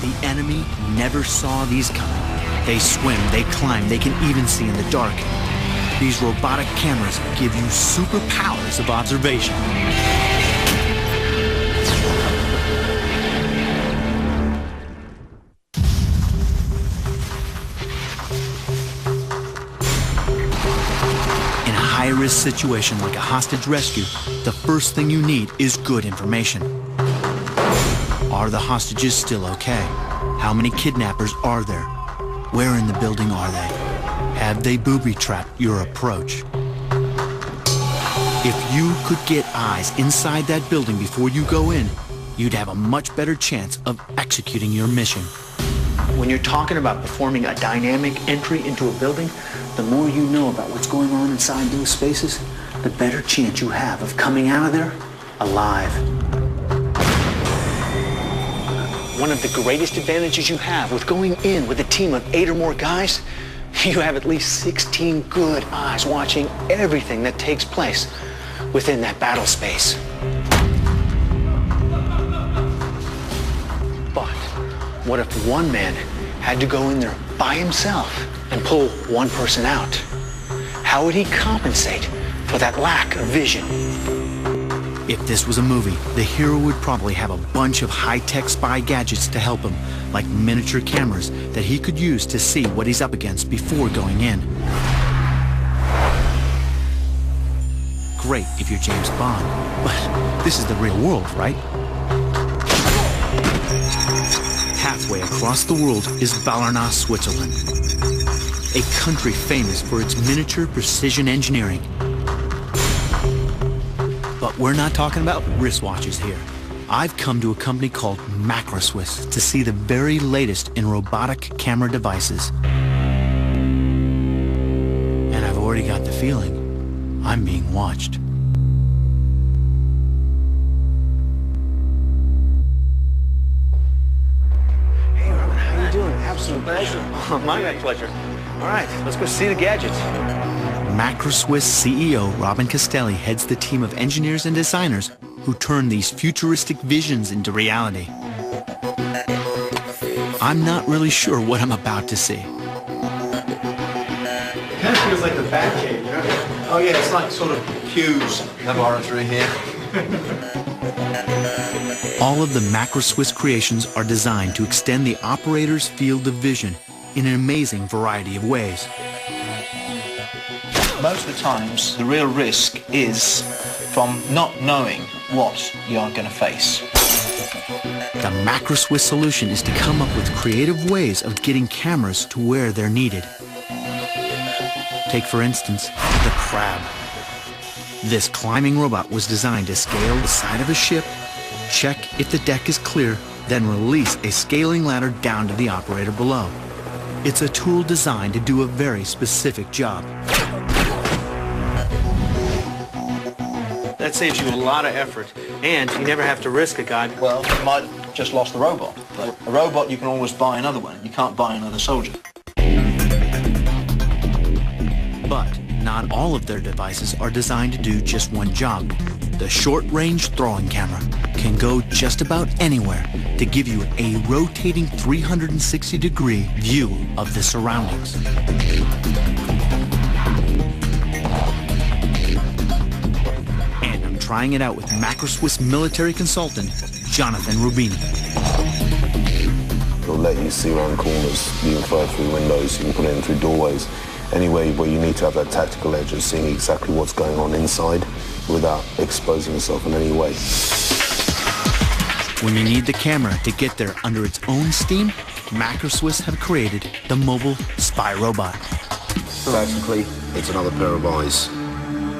The enemy never saw these coming. They swim, they climb, they can even see in the dark. These robotic cameras give you superpowers of observation. In a high-risk situation like a hostage rescue, the first thing you need is good information. Are the hostages still okay? How many kidnappers are there? Where in the building are they? Have they booby-trapped your approach? If you could get eyes inside that building before you go in, you'd have a much better chance of executing your mission. When you're talking about performing a dynamic entry into a building, the more you know about what's going on inside those spaces, the better chance you have of coming out of there alive. One of the greatest advantages you have with going in with a team of 8 or more guys, you have at least 16 good eyes watching everything that takes place within that battle space. But what if one man had to go in there by himself and pull one person out? How would he compensate for that lack of vision? If this was a movie, the hero would probably have a bunch of high-tech spy gadgets to help him, like miniature cameras that he could use to see what he's up against before going in. Great if you're James Bond, but this is the real world, right? Halfway across the world is Valernaz, Switzerland, a country famous for its miniature precision engineering. But we're not talking about wristwatches here. I've come to a company called Macroswiss to see the very latest in robotic camera devices. And I've already got the feeling I'm being watched. Hey, Robin, how you doing? Absolute pleasure. Oh, my pleasure. All right, let's go see the gadgets. Macroswiss CEO Robin Castelli heads the team of engineers and designers who turn these futuristic visions into reality. I'm not really sure what I'm about to see. It kind of feels like the Batcave, you know? Oh yeah, it's like sort of Q's laboratory here. All of the Macroswiss creations are designed to extend the operator's field of vision in an amazing variety of ways. Most of the times, the real risk is from not knowing what you are going to face. The Macroswiss solution is to come up with creative ways of getting cameras to where they're needed. Take, for instance, the crab. This climbing robot was designed to scale the side of a ship, check if the deck is clear, then release a scaling ladder down to the operator below. It's a tool designed to do a very specific job. That saves you a lot of effort, and you never have to risk a guy. Well, you might have just lost the robot. But a robot, you can always buy another one. You can't buy another soldier. But not all of their devices are designed to do just one job. The short-range throwing camera can go just about anywhere to give you a rotating 360-degree view of the surroundings. And I'm trying it out with Macroswiss military consultant Jonathan Rubini. It'll let you see around corners, you can fire through windows, you can put it in through doorways. Anyway, where you need to have that tactical edge of seeing exactly what's going on inside without exposing yourself in any way. When you need the camera to get there under its own steam, Macroswiss have created the mobile spy robot. Tactically, it's another pair of eyes.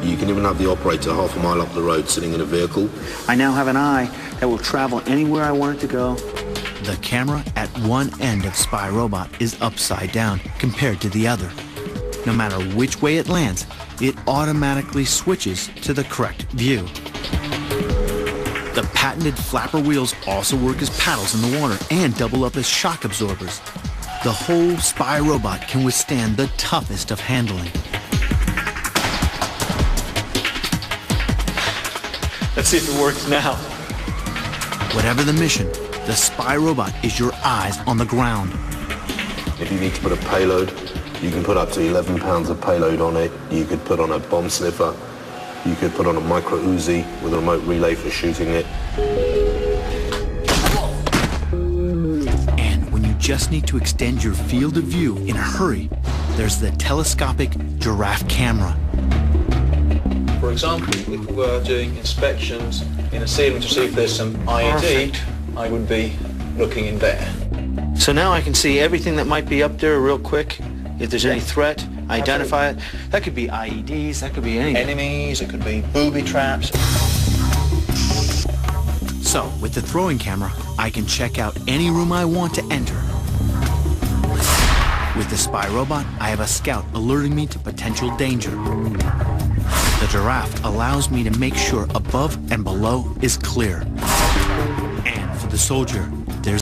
You can even have the operator half a mile up the road sitting in a vehicle. I now have an eye that will travel anywhere I want it to go. The camera at one end of Spy Robot is upside down compared to the other. No matter which way it lands, it automatically switches to the correct view. The patented flapper wheels also work as paddles in the water and double up as shock absorbers. The whole Spy Robot can withstand the toughest of handling. Let's see if it works now. Whatever the mission, The spy robot is your eyes on the ground. If you need to put a payload, you can put up to 11 pounds of payload on it. You could put on a bomb sniffer. You could put on a micro Uzi with a remote relay for shooting it. And when you just need to extend your field of view in a hurry, there's the telescopic giraffe camera. For example, if we were doing inspections in a ceiling to see if there's some IED, I would be looking in there. So now I can see everything that might be up there real quick. If there's any threat, identify it. That could be IEDs, that could be anything. Enemies, it could be booby traps. So, with the throwing camera, I can check out any room I want to enter. With the spy robot, I have a scout alerting me to potential danger. The giraffe allows me to make sure above and below is clear. And for the soldier, there's